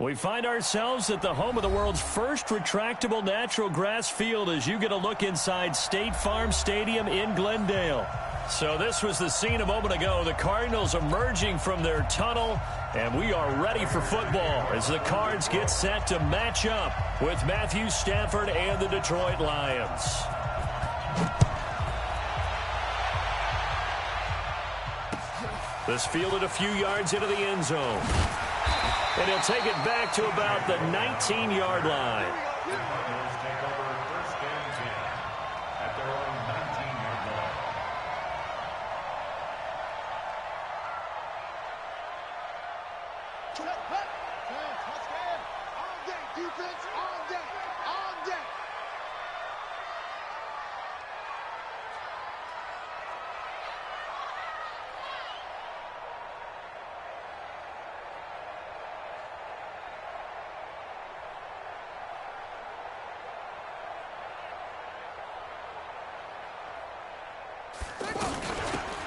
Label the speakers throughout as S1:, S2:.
S1: We find ourselves at the home of the world's first retractable natural grass field as you get a look inside State Farm Stadium in Glendale. So this was the scene a moment ago. The Cardinals emerging from their tunnel, and we are ready for football as the Cards get set to match up with Matthew Stafford and the Detroit Lions. This fielded a few yards into the end zone. And he'll take it back to about the 19-yard line.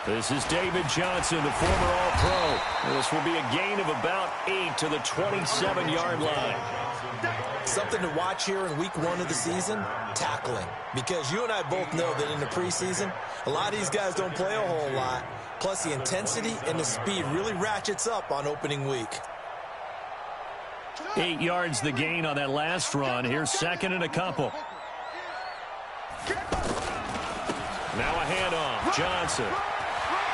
S1: This is David Johnson, the former All-Pro. This will be a gain of about 8 to the 27-yard line.
S2: Something to watch here in week 1 of the season, tackling. Because you and I both know that in the preseason, a lot of these guys don't play a whole lot. Plus, the intensity and the speed really ratchets up on opening week.
S1: 8 yards the gain on that last run. Here's second and a couple. Now a handoff. Johnson.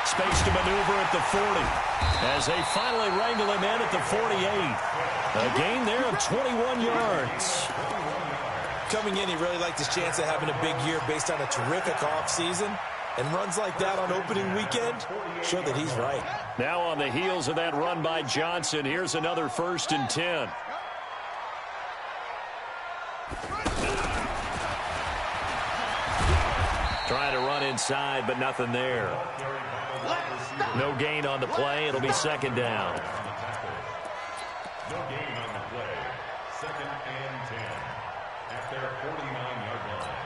S1: Space to maneuver at the 40 as they finally wrangle him in at the 48. A gain there of 21 yards.
S2: Coming in, he really liked his chance of having a big year based on a terrific offseason. And runs like that on opening weekend show that he's right.
S1: Now on the heels of that run by Johnson, here's another 1st and 10. Trying to run inside, but nothing there. No gain on the play. It'll be second down.
S3: No gain on the play. 2nd and 10 at their 49-yard line.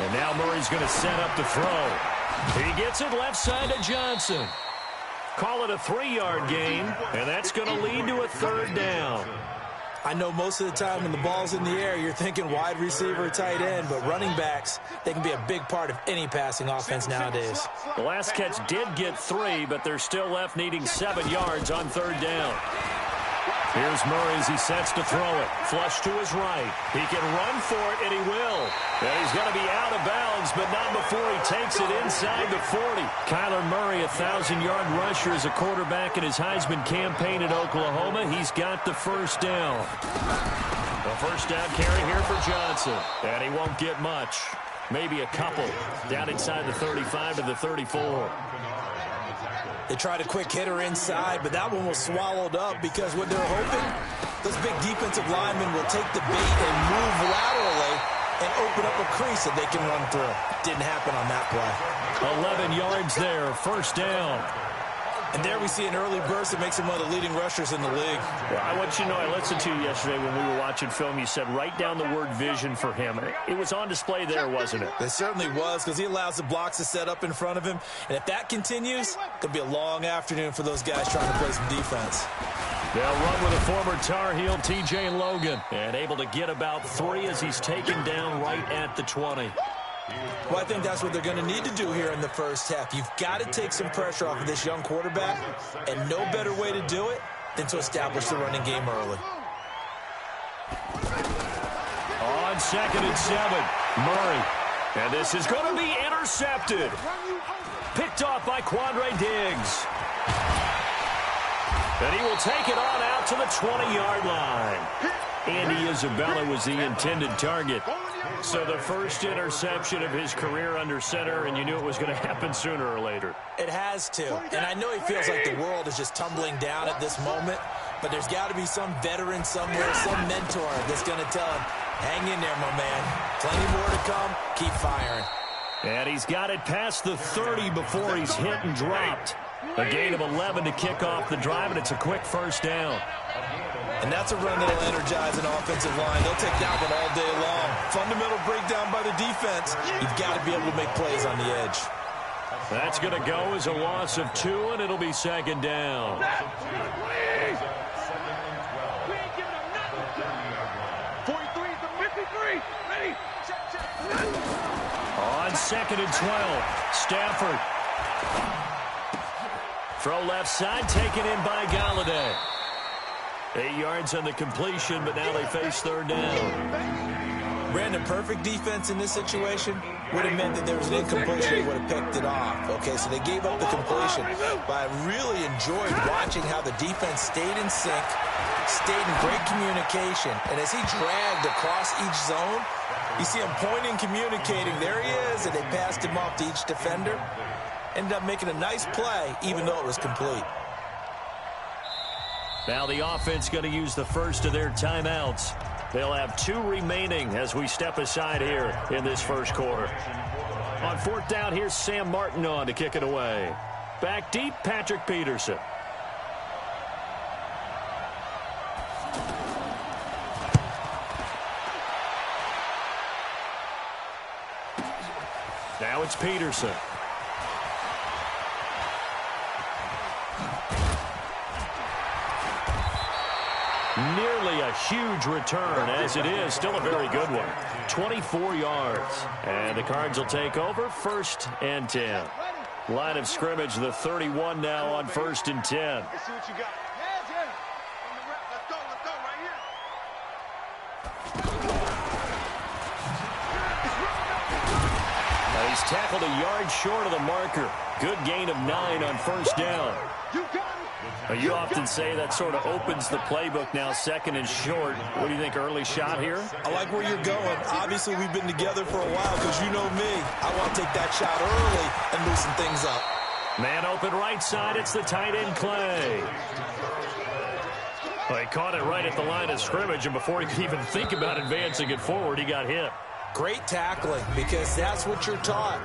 S1: And now Murray's going to set up the throw. He gets it left side to Johnson. Call it a 3-yard gain, and that's going to lead to a 3rd down.
S2: I know most of the time when the ball's in the air, you're thinking wide receiver, tight end, but running backs, they can be a big part of any passing offense nowadays.
S1: The last catch did get 3, but they're still left needing 7 yards on 3rd down. Here's Murray as he sets to throw it. Flush to his right. He can run for it, and he will. And he's going to be out of bounds, but not before he takes it inside the 40. Kyler Murray, a 1,000-yard rusher as a quarterback in his Heisman campaign at Oklahoma. He's got the 1st down. The 1st down carry here for Johnson. And he won't get much. Maybe a couple. Down inside the 35 to the 34.
S2: They tried a quick hitter inside, but that one was swallowed up because what they're hoping, those big defensive linemen will take the bait and move laterally and open up a crease that they can run through. Didn't happen on that play.
S1: 11 yards there, 1st down.
S2: And there we see an early burst that makes him one of the leading rushers in the league.
S1: Well, I want you to know, I listened to you yesterday when we were watching film. You said write down the word vision for him. It was on display there, wasn't it?
S2: It certainly was, because he allows the blocks to set up in front of him. And if that continues, it'll be a long afternoon for those guys trying to play some defense.
S1: They'll run with a former Tar Heel, T.J. Logan, and able to get about 3 as he's taken down right at the 20.
S2: Well, I think that's what they're going to need to do here in the first half. You've got to take some pressure off of this young quarterback, and no better way to do it than to establish the running game early.
S1: On 2nd and 7, Murray. And this is going to be intercepted. Picked off by Quandre Diggs. And he will take it on out to the 20-yard line. Andy Isabella was the intended target. So the first interception of his career under center, and you knew it was going to happen sooner or later.
S2: It has to. And I know he feels like the world is just tumbling down at this moment, but there's got to be some veteran somewhere, some mentor that's going to tell him, hang in there, my man. Plenty more to come. Keep firing.
S1: And he's got it past the 30 before he's hit and dropped. A gain of 11 to kick off the drive, and it's a quick 1st down.
S2: And that's a run that'll energize an offensive line. They'll take that one all day long. Fundamental breakdown by the defense, you've got to be able to make plays on the edge.
S1: That's going to go as a loss of 2, and it'll be second down. On 2nd and 12, Stafford. Throw left side, taken in by Galladay. 8 yards on the completion, but now they face third down.
S2: Brandon, perfect defense in this situation would have meant that there was an incompletion. They would have picked it off. Okay, so they gave up the completion. But I really enjoyed watching how the defense stayed in sync, stayed in great communication. And as he dragged across each zone, you see him pointing, communicating. There he is, and they passed him off to each defender. Ended up making a nice play, even though it was complete.
S1: Now the offense going to use the first of their timeouts. They'll have 2 remaining as we step aside here in this first quarter. On 4th down, here's Sam Martin on to kick it away. Back deep, Patrick Peterson. Now it's Peterson. Nearly a huge return, as it is. Still a very good one. 24 yards. And the Cards will take over 1st and 10. Line of scrimmage, the 31 now on 1st and 10.
S4: Let's see what you got. Let's go right here.
S1: Now he's tackled a yard short of the marker. Good gain of 9 on 1st down.
S4: You got it.
S1: You often say that sort of opens the playbook now, 2nd and short. What do you think, early shot here?
S2: I like where you're going. Obviously, we've been together for a while because you know me. I want to take that shot early and loosen things up.
S1: Man open right side. It's the tight end, Clay. Well, he caught it right at the line of scrimmage, and before he could even think about advancing it forward, he got hit.
S2: Great tackling, because that's what you're taught.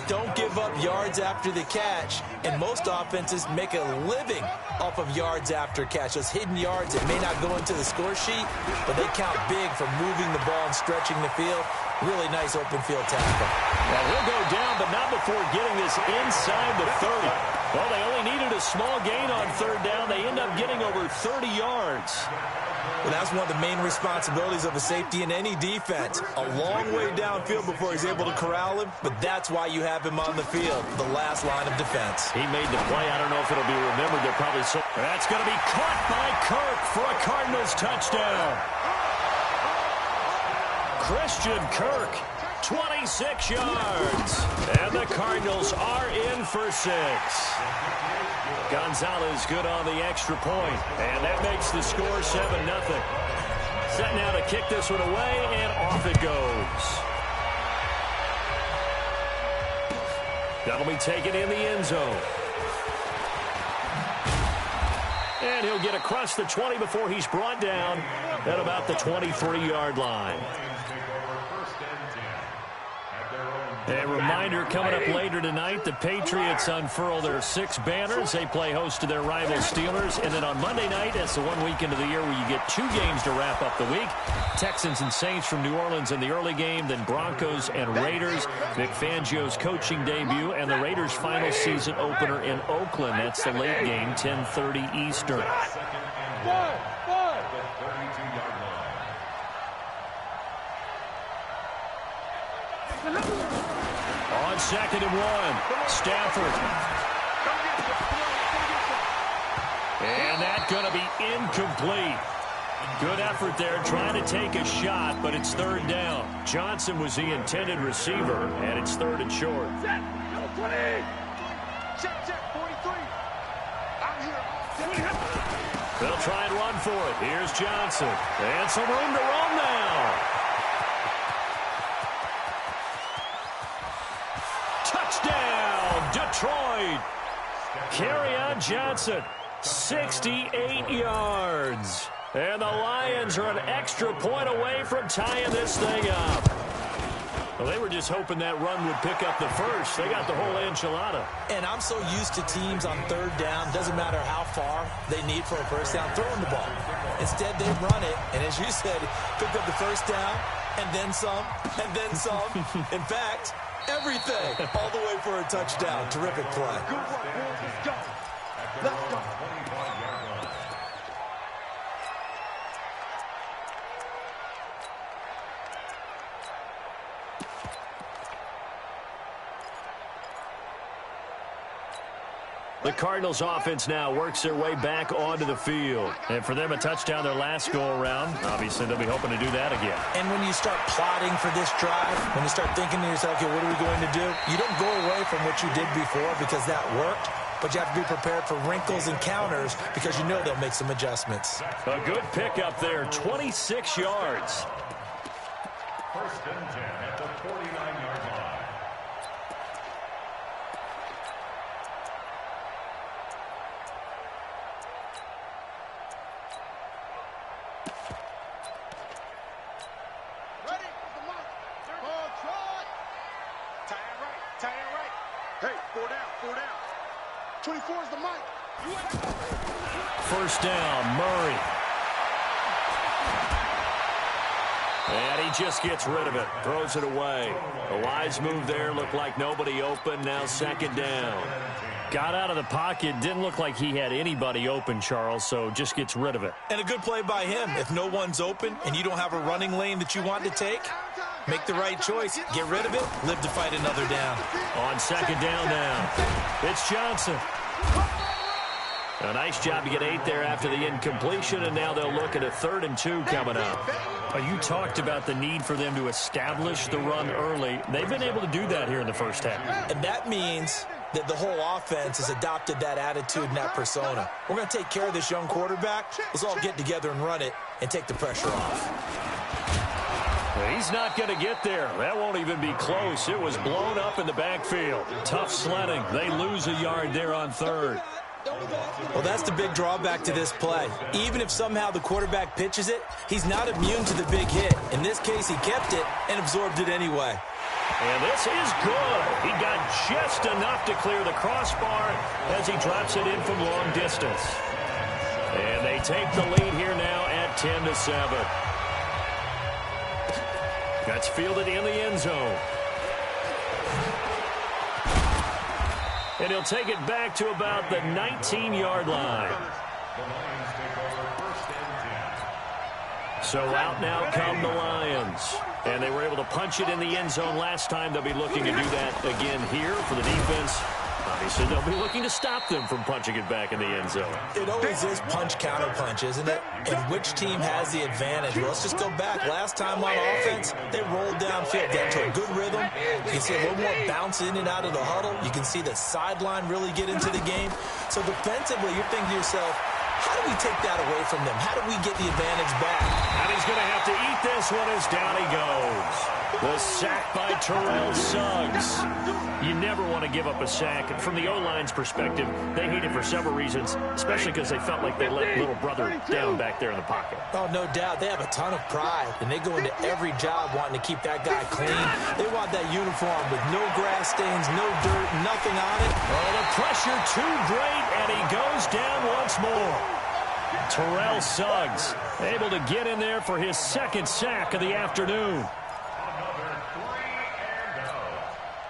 S2: Don't give up yards after the catch, and most offenses make a living off of yards after catch. Those hidden yards that may not go into the score sheet, but they count big for moving the ball and stretching the field. Really nice open field tackle.
S1: Now he'll go down, but not before getting this inside the 30. Well, they only needed a small gain on 3rd down. They end up getting over 30 yards.
S2: Well, that's one of the main responsibilities of a safety in any defense. A long way downfield before he's able to corral him, but that's why you have him on the field, the last line of defense.
S1: He made the play. I don't know if it'll be remembered. They're probably so. That's going to be caught by Kirk for a Cardinals touchdown. Christian Kirk, 26 yards. And the Cardinals are in for 6. Gonzalez good on the extra point, and that makes the score 7-0. Set now to kick this one away, and off it goes. That'll be taken in the end zone. And he'll get across the 20 before he's brought down at about the 23-yard line. A reminder, coming up later tonight, the Patriots unfurl their 6 banners. They play host to their rival Steelers. And then on Monday night, that's the one weekend of the year where you get 2 games to wrap up the week. Texans and Saints from New Orleans in the early game, then Broncos and Raiders. Vic Fangio's coaching debut, and the Raiders' final season opener in Oakland. That's the late game, 10:30 Eastern. On 2nd and 1, Stafford. And that's going to be incomplete. Good effort there trying to take a shot, but it's 3rd down. Johnson was the intended receiver, and it's 3rd and short. They'll try and run for it. Here's Johnson. And some room to run now. Touchdown, Detroit. Kerryon Johnson, 68 yards. And the Lions are an extra point away from tying this thing up. Well, they were just hoping that run would pick up the first. They got the whole enchilada.
S2: And I'm so used to teams on 3rd down, doesn't matter how far they need for a first down, throwing the ball. Instead, they run it, and as you said, picked up the first down, and then some, and then some. In fact, everything, all the way for a touchdown. Terrific play.
S4: Good work, boys. Let's go. Let's go.
S1: The Cardinals offense now works their way back onto the field. And for them, a touchdown their last go-around. Obviously, they'll be hoping to do that again.
S2: And when you start plotting for this drive, when you start thinking to yourself, okay, what are we going to do? You don't go away from what you did before because that worked, but you have to be prepared for wrinkles and counters because you know they'll make some adjustments.
S1: A good pickup there, 26 yards.
S3: First and 10 at the 49-yard line.
S4: Hey, 4 down. 24 is the mic.
S1: First down, Murray. And he just gets rid of it, throws it away. A wise move there, looked like nobody open, now second down. Got out of the pocket, didn't look like he had anybody open, Charles, so just gets rid of it.
S2: And a good play by him. If no one's open and you don't have a running lane that you want to take, make the right choice. Get rid of it, live to fight another down.
S1: On second down now, it's Johnson. A nice job to get 8 there after the incompletion, and now they'll look at a 3rd and 2 coming up. You talked about the need for them to establish the run early. They've been able to do that here in the first half.
S2: And that means that the whole offense has adopted that attitude and that persona. We're going to take care of this young quarterback. Let's all get together and run it and take the pressure off.
S1: He's not going to get there. That won't even be close. It was blown up in the backfield. Tough sledding. They lose a yard there on 3rd.
S2: Well, that's the big drawback to this play. Even if somehow the quarterback pitches it, he's not immune to the big hit. In this case, he kept it and absorbed it anyway.
S1: And this is good. He got just enough to clear the crossbar as he drops it in from long distance. And they take the lead here now at 10-7. That's fielded in the end zone. And he'll take it back to about the 19-yard line. So out now come the Lions. And they were able to punch it in the end zone last time. They'll be looking to do that again here for the defense. Obviously, they'll be looking to stop them from punching it back in the end zone.
S2: It always is punch-counter-punch, isn't it? And which team has the advantage? Well, let's just go back. Last time on offense, they rolled downfield, got into a good rhythm. You can see a little more bounce in and out of the huddle. You can see the sideline really get into the game. So defensively, you're thinking to yourself, how do we take that away from them? How do we get the advantage back?
S1: And he's going to have to eat this one as down he goes. The sack by Terrell Suggs. You never want to give up a sack. And from the O-line's perspective, they hate it for several reasons, especially because they felt like they let little brother down back there in the pocket.
S2: Oh, no doubt. They have a ton of pride, and they go into every job wanting to keep that guy clean. They want that uniform with no grass stains, no dirt, nothing on it.
S1: Oh, the pressure too great, and he goes down once more. Terrell Suggs able to get in there for his 2nd sack of the afternoon.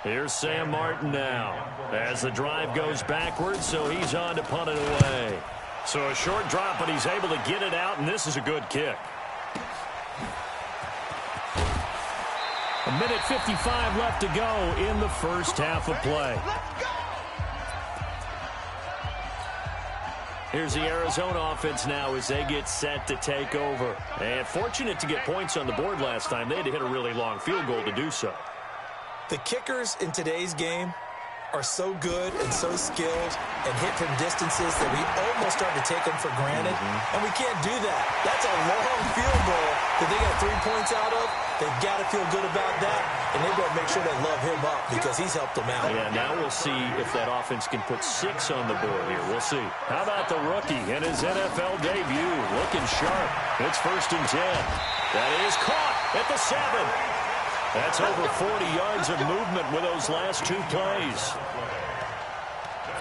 S1: Here's Sam Martin now as the drive goes backwards, so he's on to punt it away. So a short drop, but he's able to get it out, and this is a good kick. 1:55 left to go in the first half of play. Here's the Arizona offense now as they get set to take over. And fortunate to get points on the board last time. They had to hit a really long field goal to do so.
S2: The kickers in today's game are so good and so skilled and hit from distances that we almost start to take them for granted. And we can't do that. That's a long field goal that they got 3 points out of. They've got to feel good about that, and they've got to make sure they love him up because he's helped them out.
S1: Yeah, now we'll see if that offense can put 6 on the board here. We'll see. How about the rookie in his NFL debut? Looking sharp. It's 1st and 10. That is caught at the 7. That's over 40 yards of movement with those last 2 plays.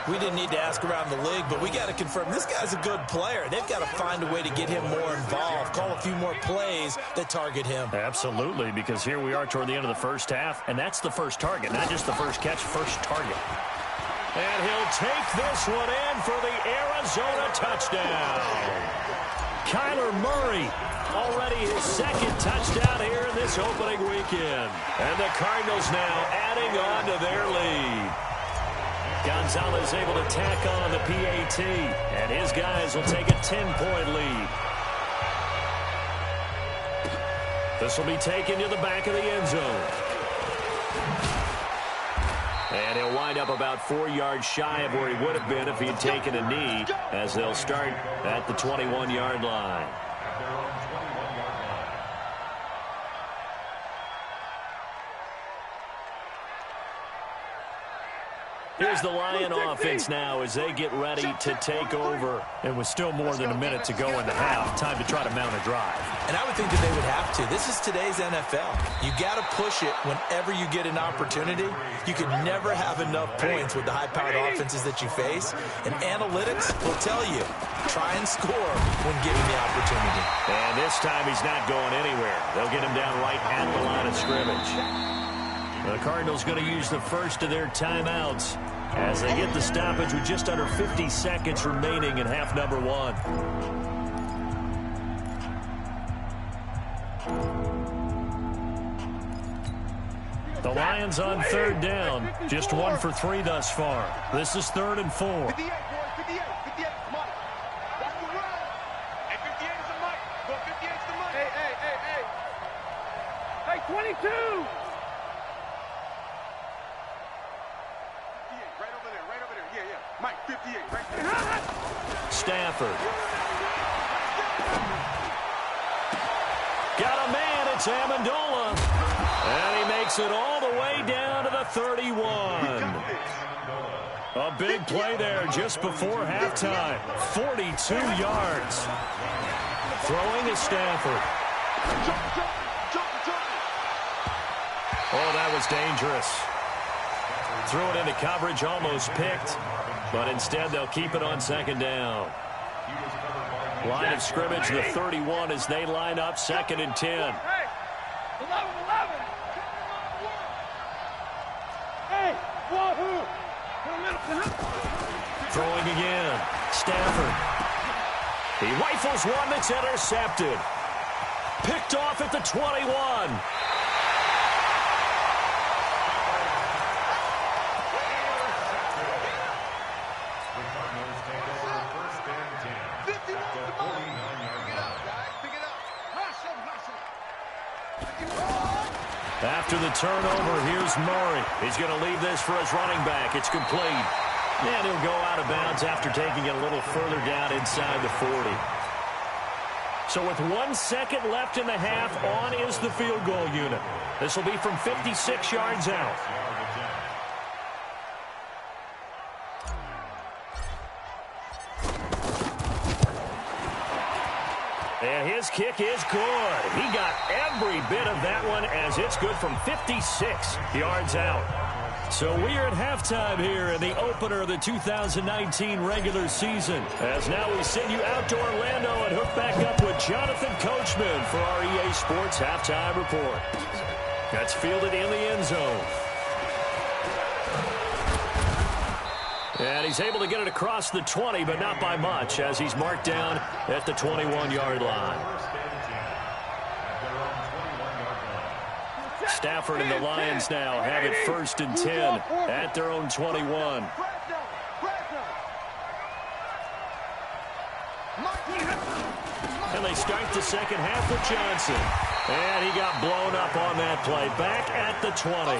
S2: We didn't need to ask around the league, but we got to confirm this guy's a good player. They've got to find a way to get him more involved, call a few more plays that target him.
S1: Absolutely, because here we are toward the end of the first half, and that's the first target, not just the first catch, first target. And he'll take this one in for the Arizona touchdown. Kyler Murray, already his second touchdown here in this opening weekend. And the Cardinals now adding on to their lead. Gonzalez able to tack on the PAT, and his guys will take a 10-point lead. This will be taken to the back of the end zone. And he'll wind up about 4 yards shy of where he would have been if he had taken a knee, as they'll start at the 21-yard line. Here's the Lion offense now as they get ready to take over. And with still more than a minute to go in the half, time to try to mount a drive.
S2: And I would think that they would have to. This is today's NFL. You got to push it whenever you get an opportunity. You can never have enough points with the high-powered offenses that you face. And analytics will tell you, try and score when given the opportunity.
S1: And this time he's not going anywhere. They'll get him down right at the line of scrimmage. The Cardinals going to use the first of their timeouts as they get the stoppage with just under 50 seconds remaining in half number 1. The Lions on third down, just 1 for 3 thus far. This is 3rd and 4.
S4: 58, boys, 58, 58, come on. That's the run. Hey, 58 is the mic. Go, 58 is the mic. Hey, 22. Right over there. Yeah. Mike, 58, right there.
S1: Stafford. Got a man, it's Amendola. And he makes it all the way down to the 31. A big play there just before halftime. 42 yards. Throwing is Stafford. Oh, that was dangerous. Threw it into coverage, almost picked. But instead, they'll keep it on second down. Line of scrimmage, the 31 as they line up, 2nd and 10.
S4: Hey, 11. Hey, wahoo.
S1: Throwing again. Stafford. He rifles one that's intercepted. Picked off at the 21. After the turnover, here's Murray. He's going to leave this for his running back. It's complete. And he'll go out of bounds after taking it a little further down inside the 40. So with 1 second left in the half, on is the field goal unit. This will be from 56 yards out. And his kick is good. He got every bit of that one as it's good from 56 yards out. So we are at halftime here in the opener of the 2019 regular season. As now we send you out to Orlando and hook back up with Jonathan Coachman for our EA Sports Halftime Report. That's fielded in the end zone. And he's able to get it across the 20, but not by much, as he's marked down at the 21-yard line. Stafford and the Lions now have it 1st and 10 at their own 21. And they start the second half with Johnson. And he got blown up on that play. Back at the 20.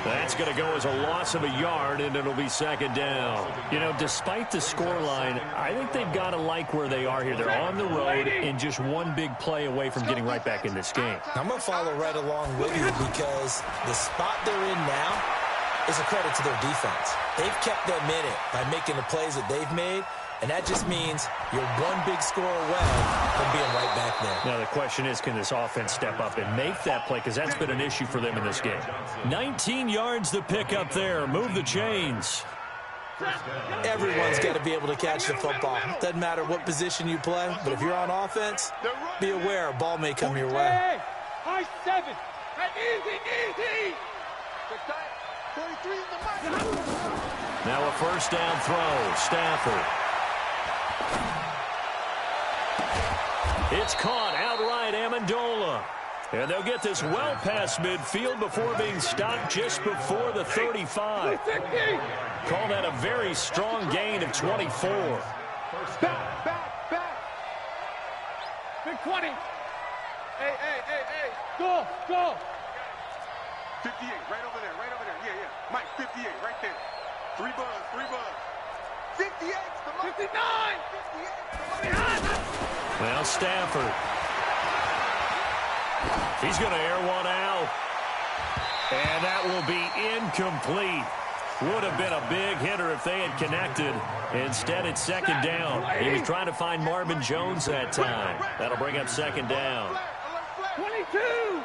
S1: That's going to go as a loss of a yard, and it'll be 2nd down. You know, despite the scoreline, I think they've got to like where they are here. They're on the road and just one big play away from getting right back in this game.
S2: I'm going to follow right along with you because the spot they're in now is a credit to their defense. They've kept them in it by making the plays that they've made, and that just means you're one big score away from being right back there.
S1: Now, the question is, can this offense step up and make that play? Because that's been an issue for them in this game. 19 yards to pick up there. Move the chains.
S2: Everyone's got to be able to catch the football. Doesn't matter what position you play, but if you're on offense, be aware a ball may come your way.
S4: High 7. Easy. 43 in the middle.
S1: Now a first down throw. Stafford. It's caught outright, Amendola. And they'll get this well past midfield before being stopped just before the 35. Call that a very strong gain of 24.
S4: Back. Big 20. Hey. Go. 58, right over there. Yeah. Mike, 58, right there. 3 buzz. 58, 59. 58.
S1: Well, Stafford. He's going to air one out. And that will be incomplete. Would have been a big hitter if they had connected. Instead, it's second down. He was trying to find Marvin Jones that time. That'll bring up second down.
S4: 22.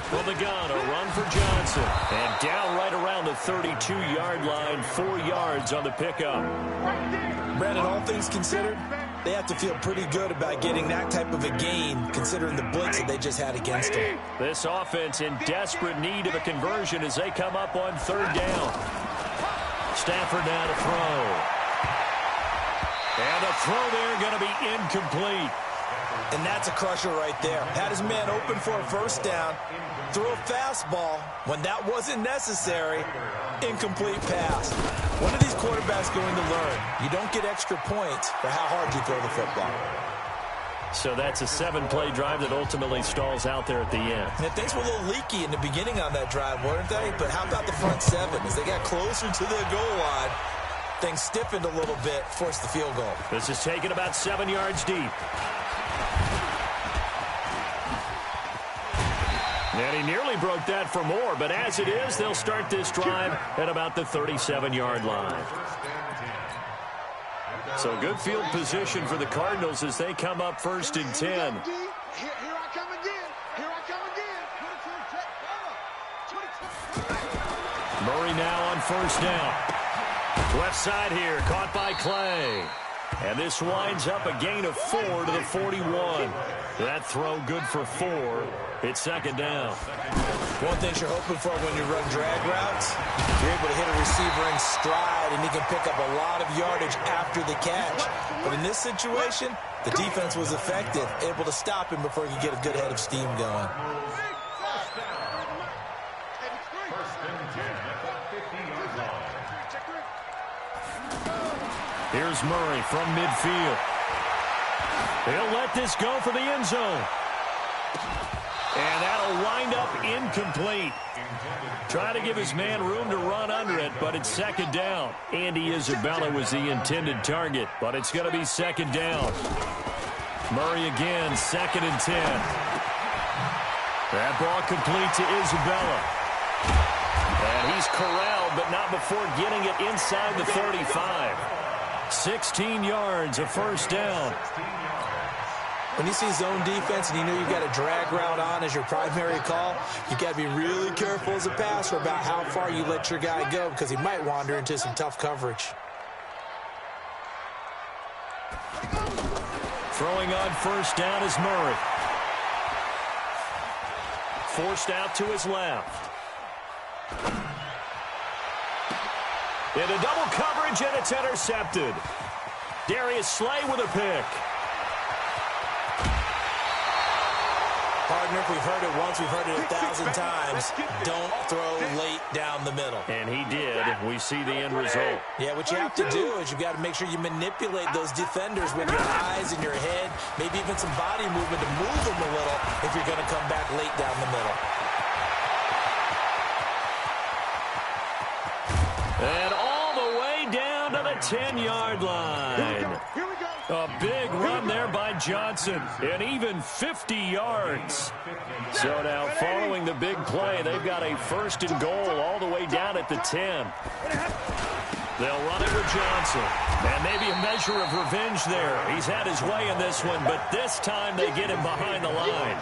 S1: From the gun, a run for Johnson. And down right around the 32-yard line, 4 yards on the pickup.
S2: Brandon, all things considered, they have to feel pretty good about getting that type of a gain, considering the blitz that they just had against them.
S1: This offense in desperate need of a conversion as they come up on third down. Stafford now to throw. And the throw there going to be incomplete.
S2: And that's a crusher right there. Had his man open for a first down, threw a fastball. When that wasn't necessary, incomplete pass. When are these quarterbacks going to learn? You don't get extra points for how hard you throw the football.
S1: So that's a 7-play drive that ultimately stalls out there at the end.
S2: And things were a little leaky in the beginning on that drive, weren't they? But how about the front 7? As they got closer to the goal line, things stiffened a little bit, forced the field goal.
S1: This is taken about 7 yards deep. And he nearly broke that for more, but as it is, they'll start this drive at about the 37-yard line. So good field position for the Cardinals as they come up first and 10.
S4: Here I come again.
S1: Murray now on first down. Left side here, caught by Clay. And this winds up a gain of 4 to the 41. That throw good for 4. It's second down.
S2: One thing you're hoping for when you run drag routes, you're able to hit a receiver in stride, and he can pick up a lot of yardage after the catch. But in this situation, the defense was effective, able to stop him before he could get a good head of steam going.
S1: Here's Murray from midfield. He'll let this go for the end zone. And that'll wind up incomplete. Trying to give his man room to run under it, but it's second down. Andy Isabella was the intended target, but it's going to be second down. Murray again, second and 10. That ball complete to Isabella. And he's corralled, but not before getting it inside the 35. 16 yards, a first down.
S2: When you see zone defense and you know you've got a drag route on as your primary call, you've got to be really careful as a passer about how far you let your guy go because he might wander into some tough coverage.
S1: Throwing on first down is Murray. Forced out to his left. Into double coverage, and it's intercepted. Darius Slay with a pick.
S2: Partner, if we've heard it once, we've heard it 1,000 times. Don't throw late down the middle.
S1: And he did. We see the end result.
S2: Yeah, what you have to do is you've got to make sure you manipulate those defenders with your eyes and your head, maybe even some body movement to move them a little if you're going to come back late down the middle.
S1: And all the way down to the 10-yard line.
S4: Here we go.
S1: A big run there by Johnson, and even 50 yards. So now following the big play, they've got a first and goal all the way down at the 10. They'll run it with Johnson. And maybe a measure of revenge there. He's had his way in this one, but this time they get him behind the line.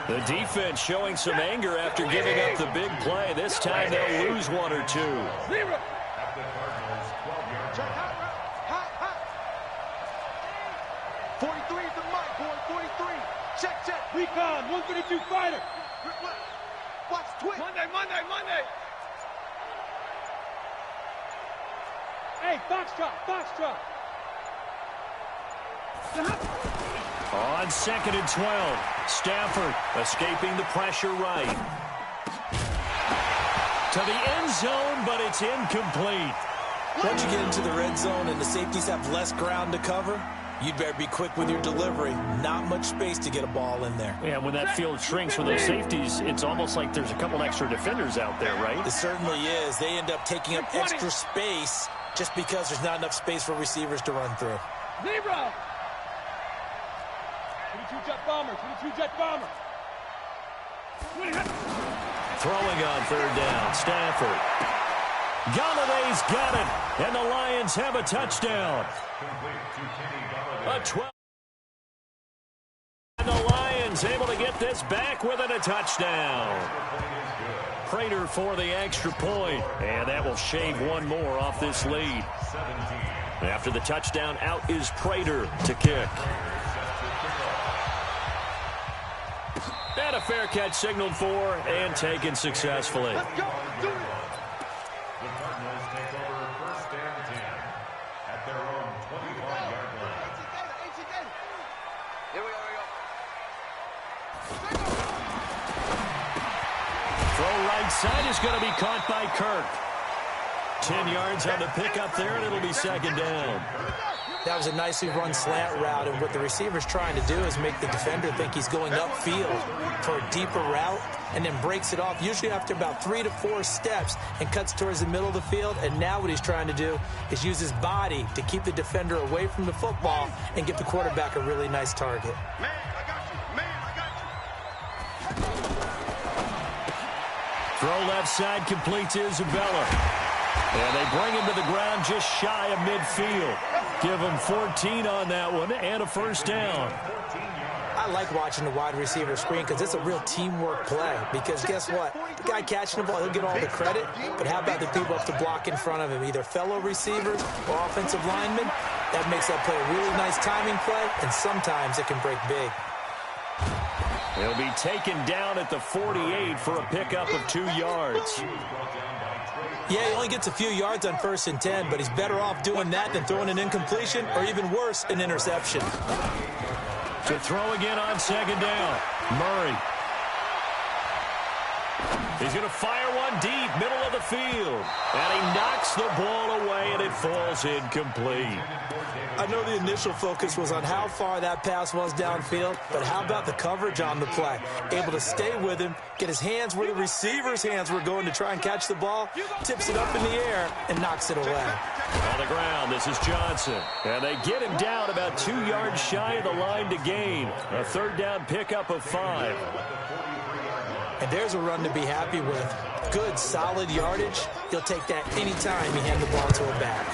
S1: The defense showing some anger after giving up the big play. This time they'll lose one or two.
S4: Check, check.
S5: Recon, 132 fighter.
S4: Watch, twitch.
S5: Monday. Hey, Foxtrot.
S1: On 2nd and 12, Stafford escaping the pressure right. To the end zone, but it's incomplete.
S2: Once you get into the red zone and the safeties have less ground to cover, you'd better be quick with your delivery. Not much space to get a ball in there.
S1: Yeah, when that field shrinks with those safeties, it's almost like there's a couple extra defenders out there, right?
S2: It certainly is. They end up taking up extra space just because there's not enough space for receivers to run through.
S5: Zero. 22 jet bomber.
S1: Throwing on 3rd down, Stafford. Galladay's got it, and the Lions have a touchdown. A 12. And the Lions able to get this back within a touchdown. Prater for the extra point, and that will shave one more off this lead. After the touchdown, out is Prater to kick. And a fair catch signaled for and taken successfully.
S4: Let's go. Do it.
S3: The Cardinals take over 1st and 10 at their own 25-yard line.
S4: Here we go.
S1: Throw right side is going to be caught by Kirk. 10 yards on the pickup there, and it'll be 2nd down.
S2: That was a nicely run slant route, and what the receiver's trying to do is make the defender think he's going upfield for a deeper route, and then breaks it off, usually after about 3 to 4 steps, and cuts towards the middle of the field. And now what he's trying to do is use his body to keep the defender away from the football and give the quarterback a really nice target.
S4: Man, I got you.
S1: Throw left side complete to Isabella. And they bring him to the ground just shy of midfield. Give him 14 on that one and a 1st down.
S2: I like watching the wide receiver screen because it's a real teamwork play. Because guess what? The guy catching the ball, he'll get all the credit. But how about the people up to block in front of him, either fellow receivers or offensive linemen? That makes that play a really nice timing play, and sometimes it can break big.
S1: He'll be taken down at the 48 for a pickup of 2 yards.
S2: Yeah, he only gets a few yards on 1st and 10, but he's better off doing that than throwing an incompletion or even worse, an interception.
S1: To throw again on 2nd down, Murray. He's going to fire one deep, middle of the field. And he knocks the ball away, and it falls incomplete.
S2: I know the initial focus was on how far that pass was downfield, but how about the coverage on the play? Able to stay with him, get his hands where the receiver's hands were going to try and catch the ball, tips it up in the air, and knocks it away.
S1: On the ground, this is Johnson. And they get him down about 2 yards shy of the line to gain. A 3rd down pickup of 5.
S2: And there's a run to be happy with. Good, solid yardage. He'll take that anytime he hand the ball to a back.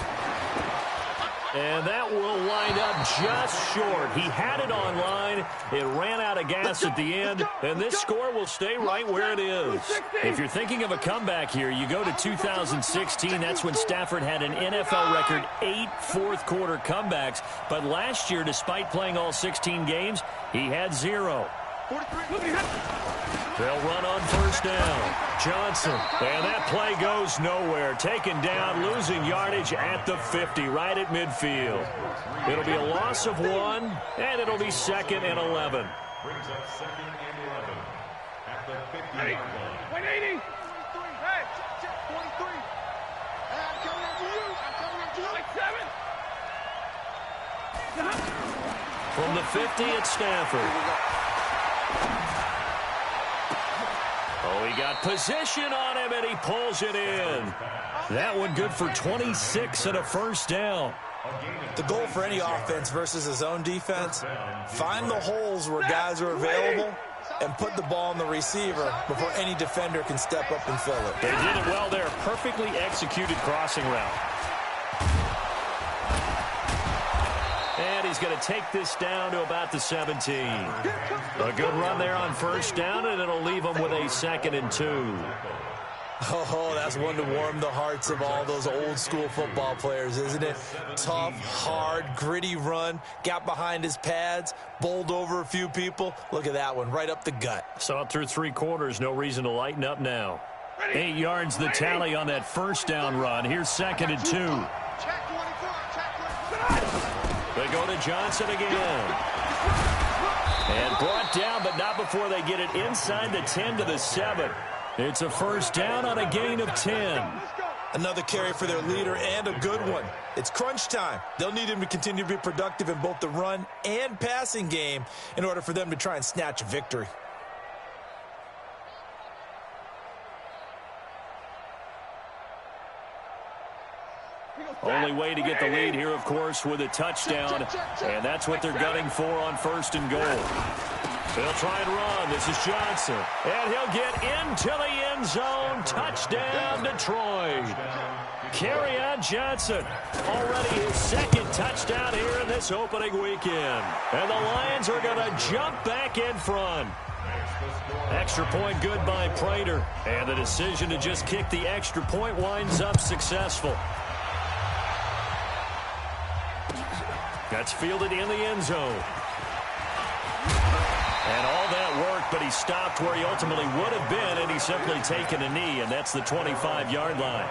S1: And that will wind up just short. He had it on line. It ran out of gas at the end. And this score will stay right where it is. If you're thinking of a comeback here, you go to 2016. That's when Stafford had an NFL record 8 fourth-quarter comebacks. But last year, despite playing all 16 games, he had 0. They'll run on 1st down. Johnson. And that play goes nowhere. Taken down, losing yardage at the 50, right at midfield. It'll be a loss of 1, and it'll be 2nd and 11.
S3: Brings up 2nd and 11 at the 50-yard line.
S5: 180.
S4: Hey, check, 43. Hey, I'm coming after you. I'm coming after you.
S1: From the 50 at Stafford. Oh, he got position on him, and he pulls it in. That one good for 26 and a 1st down.
S2: The goal for any offense versus his own defense, find the holes where guys are available and put the ball on the receiver before any defender can step up and fill it.
S1: They did it well there. Perfectly executed crossing route. And he's going to take this down to about the 17. A good run there on 1st down, and it'll leave him with a 2nd and 2.
S2: Oh, that's one to warm the hearts of all those old school football players, isn't it? Tough, hard, gritty run, got behind his pads, bowled over a few people. Look at that one, right up the gut.
S1: Saw it through 3 quarters, no reason to lighten up now. 8 yards the tally on that first down run. Here's 2nd and 2. They go to Johnson again. And brought down, but not before they get it inside the 10 to the 7. It's a first down on a gain of 10.
S2: Another carry for their leader and a good one. It's crunch time. They'll need him to continue to be productive in both the run and passing game in order for them to try and snatch a victory.
S1: Only way to get the lead here, of course, with a touchdown. And that's what they're gunning for on 1st and goal. They'll try and run. This is Johnson. And he'll get into the end zone. Touchdown, Detroit. Kerryon Johnson. Already his 2nd touchdown here in this opening weekend. And the Lions are going to jump back in front. Extra point good by Prater. And the decision to just kick the extra point winds up successful. That's fielded in the end zone. And all that work, but he stopped where he ultimately would have been, and he's simply taken a knee, and that's the 25-yard line.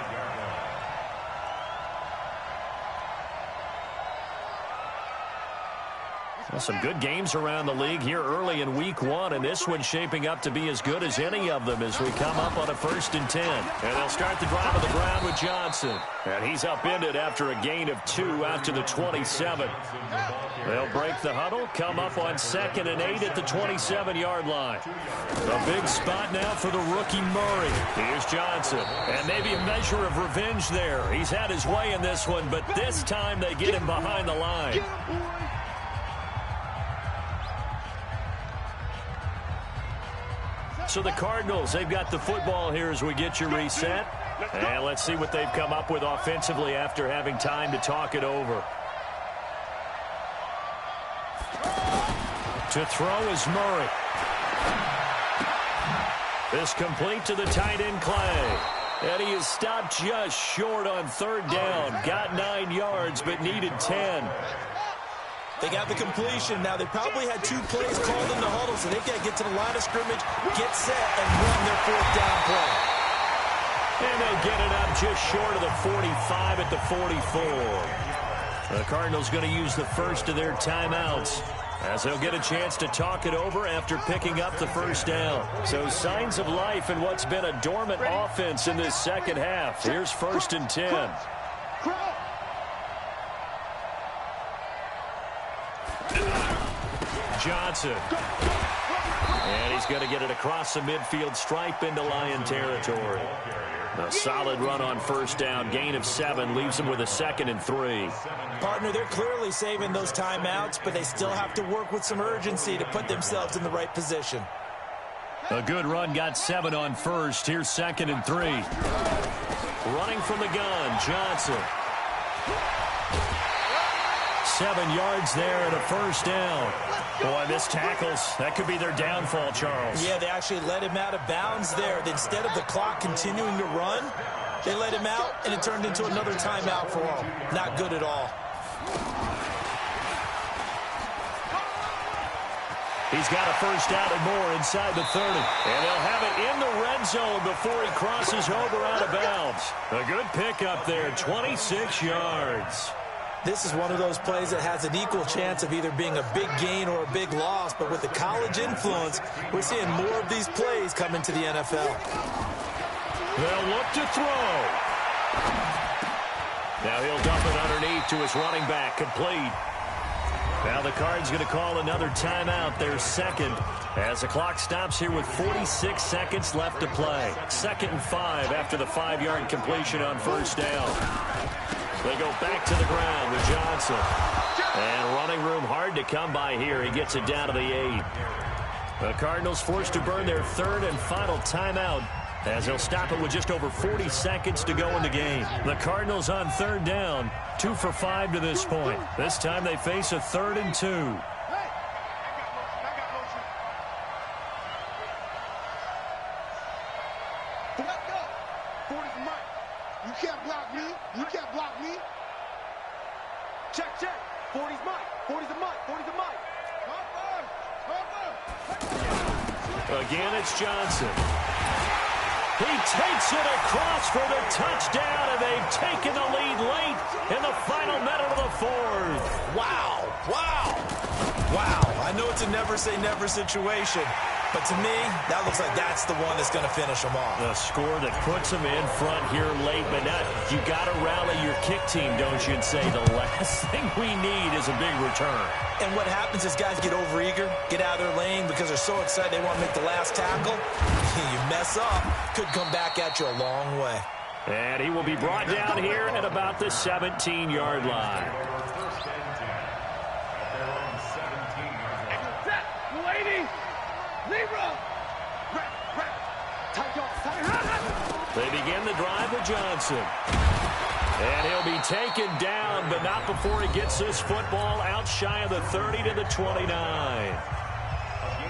S1: Well, some good games around the league here early in week 1, and this one's shaping up to be as good as any of them as we come up on a 1st and 10. And they'll start the drive on the ground with Johnson. And he's upended after a gain of 2 out to the 27. They'll break the huddle, come up on 2nd and 8 at the 27-yard line. A big spot now for the rookie Murray. Here's Johnson. And maybe a measure of revenge there. He's had his way in this one, but this time they get him behind the line. So the Cardinals, they've got the football here as we get you reset. And let's see what they've come up with offensively after having time to talk it over. To throw is Murray. This complete to the tight end Clay. And he is stopped just short on 3rd down. Got 9 yards, but needed 10.
S2: They got the completion. Now, they probably had 2 plays called in the huddle, so they've got to get to the line of scrimmage, get set, and run their 4th down play.
S1: And they'll get it up just short of the 45 at the 44. The Cardinals going to use the first of their timeouts as they'll get a chance to talk it over after picking up the 1st down. So signs of life in what's been a dormant offense in this second half. Here's 1st and 10. Johnson. And he's going to get it across the midfield stripe into Lion territory. A solid run on 1st down. Gain of 7 leaves them with a 2nd and 3.
S2: Partner, they're clearly saving those timeouts, but they still have to work with some urgency to put themselves in the right position.
S1: A good run got 7 on 1st. Here's 2nd and 3. Running from the gun, Johnson. 7 yards there and a 1st down. Boy, this tackles, that could be their downfall, Charles.
S2: Yeah, they actually let him out of bounds there. Instead of the clock continuing to run, they let him out, and it turned into another timeout for them. Not good at all.
S1: He's got a 1st down and more inside the 30. And they'll have it in the red zone before he crosses over out of bounds. A good pickup there, 26 yards.
S2: This is one of those plays that has an equal chance of either being a big gain or a big loss, but with the college influence, we're seeing more of these plays come into the NFL.
S1: They'll look to throw. Now he'll dump it underneath to his running back, complete. Now the Cards going to call another timeout, their 2nd, as the clock stops here with 46 seconds left to play. 2nd and 5 after the 5-yard completion on 1st down. They go back to the ground with Johnson. And running room hard to come by here. He gets it down to the 8. The Cardinals forced to burn their 3rd and final timeout as they'll stop it with just over 40 seconds to go in the game. The Cardinals on 3rd down, 2 for 5 to this point. This time they face a 3rd and 2.
S4: You can't block me. You can't block me.
S5: Check, check. 40's mine. 40's a mine. 40's a mine.
S1: Again, it's Johnson. He takes it across for the touchdown, and they've taken the lead late in the final minute of the fourth.
S2: Wow. Wow. Wow. I know it's a never-say-never situation, but to me, that looks like that's the one that's going to finish them off.
S1: A score that puts them in front here late, but not, you got to rally your kick team, don't you, and say the last thing we need is a big return.
S2: And what happens is guys get overeager, get out of their lane because they're so excited they want to make the last tackle. You mess up, could come back at you a long way.
S1: And he will be brought down here at about the 17-yard line. They begin the drive with Johnson. And he'll be taken down, but not before he gets this football out shy of the 30 to the 29.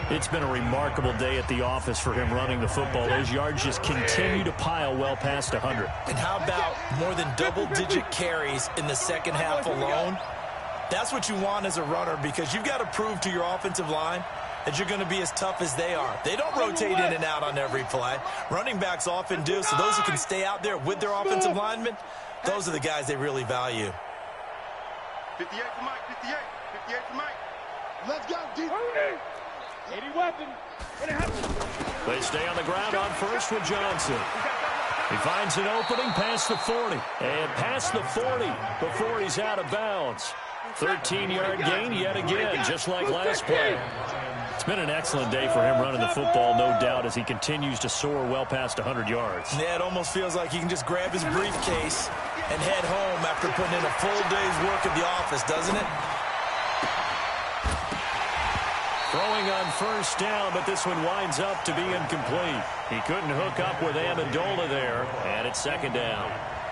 S1: It's been a remarkable day at the office for him running the football. Those yards just continue to pile well past 100.
S2: And how about more than double-digit carries in the second half alone? That's what you want as a runner because you've got to prove to your offensive line that you're going to be as tough as they are. They don't rotate in and out on every play. Running backs often do, so those who can stay out there with their offensive linemen, those are the guys they really value.
S4: 58 for Mike, 58. 58 for Mike. Let's go, D.
S5: 80 weapon.
S1: They stay on the ground on first with Johnson. He finds an opening past the 40. And past the 40 before he's out of bounds. 13-yard gain yet again, just like last play. It's been an excellent day for him running the football, no doubt, as he continues to soar well past 100 yards.
S2: Yeah, it almost feels like he can just grab his briefcase and head home after putting in a full day's work at the office, doesn't it?
S1: Throwing on first down, but this one winds up to be incomplete. He couldn't hook up with Amendola there, and it's second down.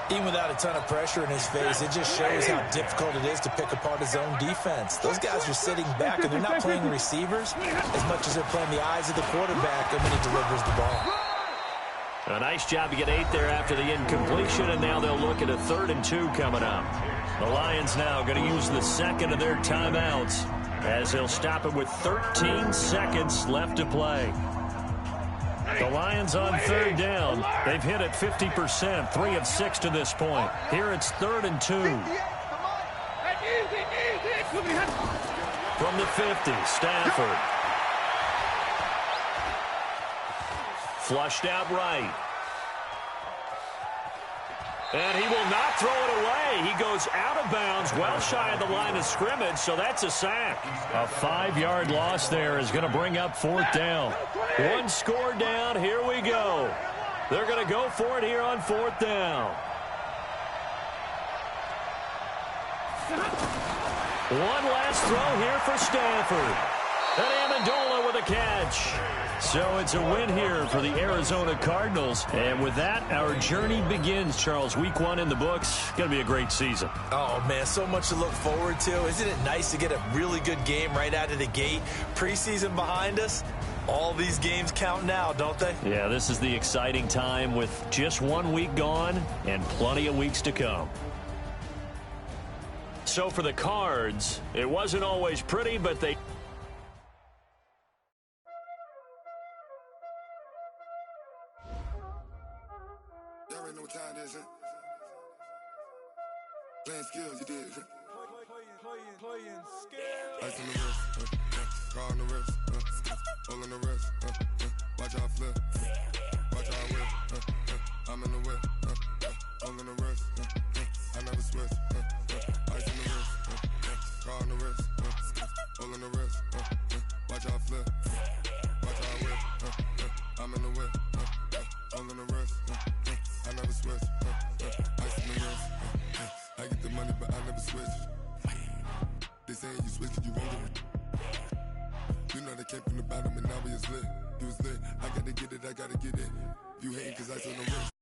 S2: Even without a ton of pressure in his face, it just shows how difficult it is to pick apart his own defense. Those guys are sitting back, and they're not playing receivers as much as they're playing the eyes of the quarterback when he delivers the ball.
S1: A nice job to get 8 there after the incompletion, and now they'll look at a 3rd and 2 coming up. The Lions now going to use the second of their timeouts as they'll stop it with 13 seconds left to play. The Lions on 3rd down. They've hit it 50%, 3 of 6 to this point. Here it's 3rd and 2. From the 50, Stafford. Flushed out right. And he will not throw it away. He goes out of bounds, well shy of the line of scrimmage, so that's a sack. A 5-yard loss there is going to bring up 4th down. One score down, here we go. They're going to go for it here on 4th down. One last throw here for Stafford. And Amendola with a catch. So it's a win here for the Arizona Cardinals. And with that, our journey begins, Charles. Week 1 in the books. Going to be a great season.
S2: Oh, man, so much to look forward to. Isn't it nice to get a really good game right out of the gate? Preseason behind us. All these games count now, don't they?
S1: Yeah, this is the exciting time with just 1 week gone and plenty of weeks to come. So for the Cards, it wasn't always pretty, but they...
S6: Y'all already know what time it is, huh? Playing skills, you did. Playing skills. Ice on the wrist, car on the wrist, hole in the wrist, watch how I flip, watch how I whip, I'm in the whip, hole in the wrist, I never switch, ice on the wrist, car on the wrist, hole in the wrist, watch how I flip, watch how I whip, I'm in the whip, hole in the wrist, I never switch, ice on the wrist, I get the money but I never switch. They saying you switch cause you won't get it. You know they came from the bottom and now we is lit. You was lit, I gotta get it, I gotta get it. You hating cause I on the wrist.